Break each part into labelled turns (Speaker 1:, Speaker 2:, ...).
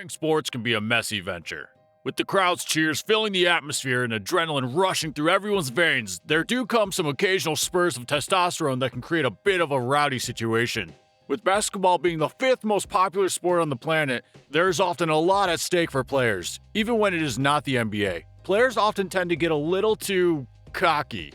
Speaker 1: Playing sports can be a messy venture. With the crowd's cheers filling the atmosphere and adrenaline rushing through everyone's veins, there do come some occasional spurs of testosterone that can create a bit of a rowdy situation. With basketball being the fifth most popular sport on the planet, there is often a lot at stake for players, even when it is not the NBA. Players often tend to get a little too cocky.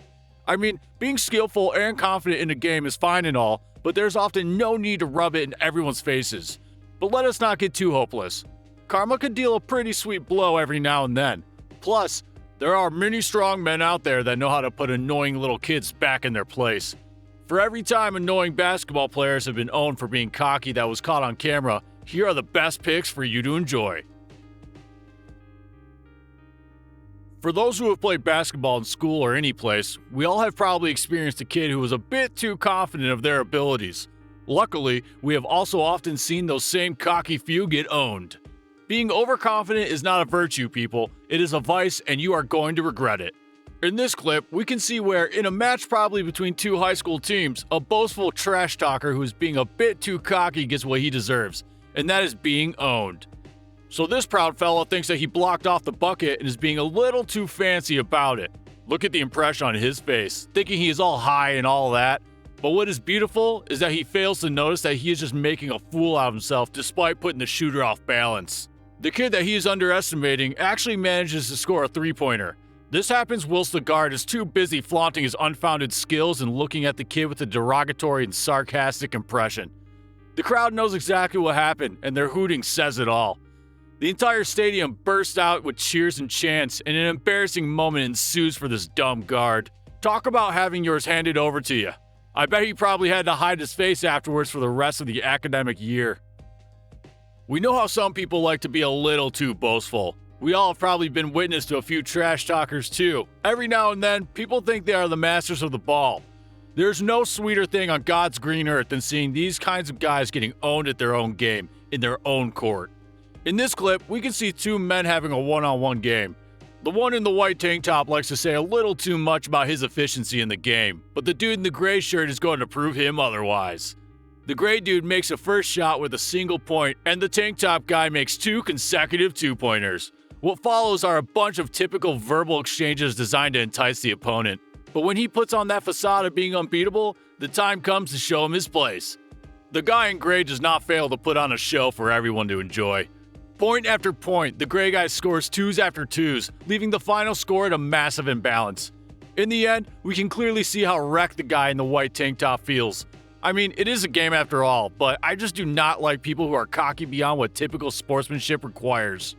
Speaker 1: I mean, being skillful and confident in a game is fine and all, but there's often no need to rub it in everyone's faces. But let us not get too hopeless. Karma could deal a pretty sweet blow every now and then. Plus, there are many strong men out there that know how to put annoying little kids back in their place. For every time annoying basketball players have been owned for being cocky that was caught on camera, here are the best picks for you to enjoy. For those who have played basketball in school or any place, we all have probably experienced a kid who was a bit too confident of their abilities. Luckily, we have also often seen those same cocky few get owned. Being overconfident is not a virtue, people. It is a vice, and you are going to regret it. In this clip, we can see where, in a match probably between two high school teams, a boastful trash talker who is being a bit too cocky gets what he deserves, and that is being owned. So this proud fella thinks that he blocked off the bucket and is being a little too fancy about it. Look at the impression on his face, thinking he is all high and all that. But what is beautiful is that he fails to notice that he is just making a fool out of himself despite putting the shooter off balance. The kid that he is underestimating actually manages to score a three-pointer. This happens whilst the guard is too busy flaunting his unfounded skills and looking at the kid with a derogatory and sarcastic impression. The crowd knows exactly what happened, and their hooting says it all. The entire stadium bursts out with cheers and chants, and an embarrassing moment ensues for this dumb guard. Talk about having yours handed over to you. I bet he probably had to hide his face afterwards for the rest of the academic year. We know how some people like to be a little too boastful. We all have probably been witness to a few trash talkers too. Every now and then, people think they are the masters of the ball. There's no sweeter thing on God's green earth than seeing these kinds of guys getting owned at their own game, in their own court. In this clip, we can see two men having a one-on-one game. The one in the white tank top likes to say a little too much about his efficiency in the game, but the dude in the gray shirt is going to prove him otherwise. The gray dude makes a first shot with a single point, and the tank top guy makes two consecutive two-pointers. What follows are a bunch of typical verbal exchanges designed to entice the opponent. But when he puts on that facade of being unbeatable, the time comes to show him his place. The guy in gray does not fail to put on a show for everyone to enjoy. Point after point, the gray guy scores twos after twos, leaving the final score at a massive imbalance. In the end, we can clearly see how wrecked the guy in the white tank top feels. I mean, it is a game after all, but I just do not like people who are cocky beyond what typical sportsmanship requires.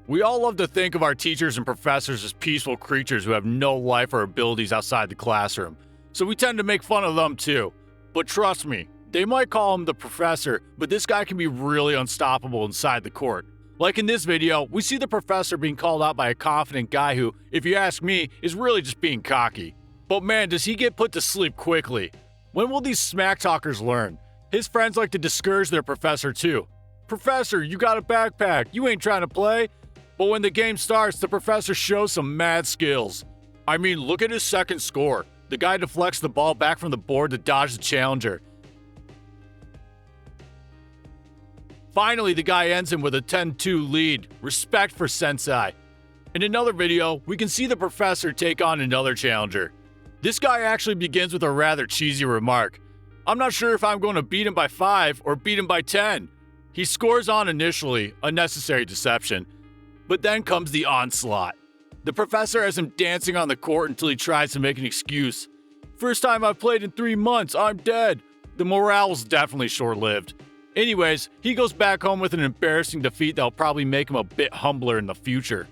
Speaker 1: We all love to think of our teachers and professors as peaceful creatures who have no life or abilities outside the classroom, so we tend to make fun of them too. But trust me, they might call him the professor, but this guy can be really unstoppable inside the court. Like in this video, we see the professor being called out by a confident guy who, if you ask me, is really just being cocky. But man, does he get put to sleep quickly. When will these smack talkers learn? His friends like to discourage their professor too. Professor, you got a backpack, you ain't trying to play. But when the game starts, the professor shows some mad skills. I mean, look at his second score. The guy deflects the ball back from the board to dodge the challenger. Finally, the guy ends him with a 10-2 lead. Respect for Sensei. In another video, we can see the professor take on another challenger. This guy actually begins with a rather cheesy remark. I'm not sure if I'm going to beat him by 5 or beat him by 10. He scores on initially, a necessary deception. But then comes the onslaught. The professor has him dancing on the court until he tries to make an excuse. First time I've played in 3 months, I'm dead. The morale was definitely short-lived. Anyways, he goes back home with an embarrassing defeat that'll probably make him a bit humbler in the future.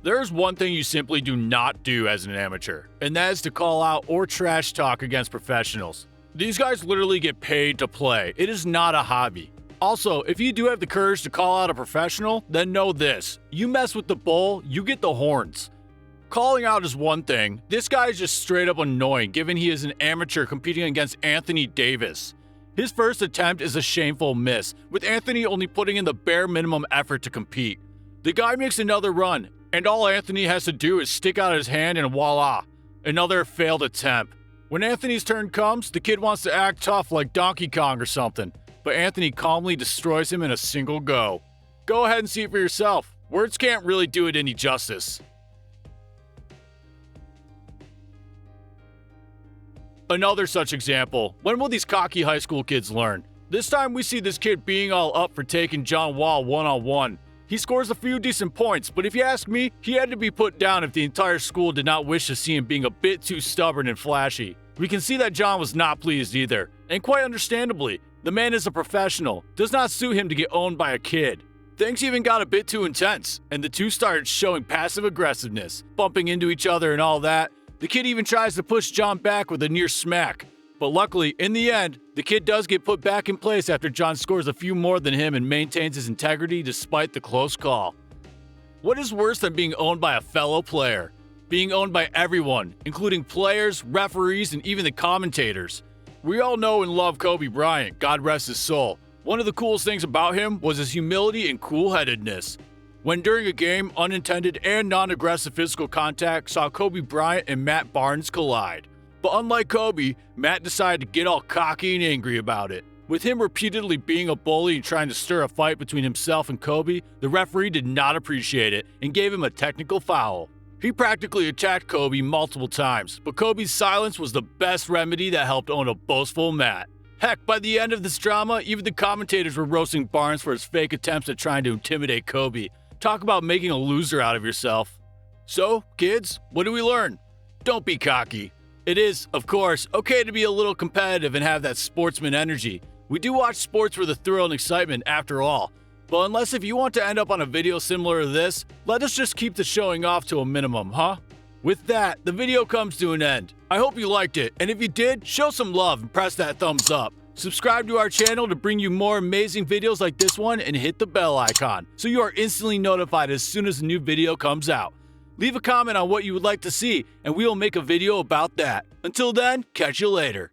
Speaker 1: There's one thing you simply do not do as an amateur, and that is to call out or trash talk against professionals. These guys literally get paid to play. It is not a hobby. Also, if you do have the courage to call out a professional, then know this. You mess with the bull, you get the horns. Calling out is one thing. This guy is just straight up annoying given he is an amateur competing against Anthony Davis. His first attempt is a shameful miss, with Anthony only putting in the bare minimum effort to compete. The guy makes another run, and all Anthony has to do is stick out his hand and voila, another failed attempt. When Anthony's turn comes, the kid wants to act tough like Donkey Kong or something, but Anthony calmly destroys him in a single go. Go ahead and see it for yourself. Words can't really do it any justice. Another such example. When will these cocky high school kids learn? This time we see this kid being all up for taking John Wall one-on-one. He scores a few decent points, but if you ask me, he had to be put down if the entire school did not wish to see him being a bit too stubborn and flashy. We can see that John was not pleased either, and quite understandably. The man is a professional. Does not suit him to get owned by a kid. Things even got a bit too intense, and the two started showing passive aggressiveness, bumping into each other and all that. The kid even tries to push John back with a near smack. But luckily, in the end, the kid does get put back in place after John scores a few more than him and maintains his integrity despite the close call. What is worse than being owned by a fellow player? Being owned by everyone, including players, referees, and even the commentators. We all know and love Kobe Bryant, God rest his soul. One of the coolest things about him was his humility and cool-headedness. When during a game, unintended and non-aggressive physical contact saw Kobe Bryant and Matt Barnes collide. But unlike Kobe, Matt decided to get all cocky and angry about it. With him repeatedly being a bully and trying to stir a fight between himself and Kobe, the referee did not appreciate it and gave him a technical foul. He practically attacked Kobe multiple times, but Kobe's silence was the best remedy that helped own a boastful Matt. Heck, by the end of this drama, even the commentators were roasting Barnes for his fake attempts at trying to intimidate Kobe. Talk about making a loser out of yourself. So, kids, what do we learn? Don't be cocky. It is, of course, okay to be a little competitive and have that sportsman energy. We do watch sports for the thrill and excitement after all. But unless if you want to end up on a video similar to this, let us just keep the showing off to a minimum, huh? With that, the video comes to an end. I hope you liked it, and if you did, show some love and press that thumbs up. Subscribe to our channel to bring you more amazing videos like this one and hit the bell icon so you are instantly notified as soon as a new video comes out. Leave a comment on what you would like to see and we will make a video about that. Until then, catch you later.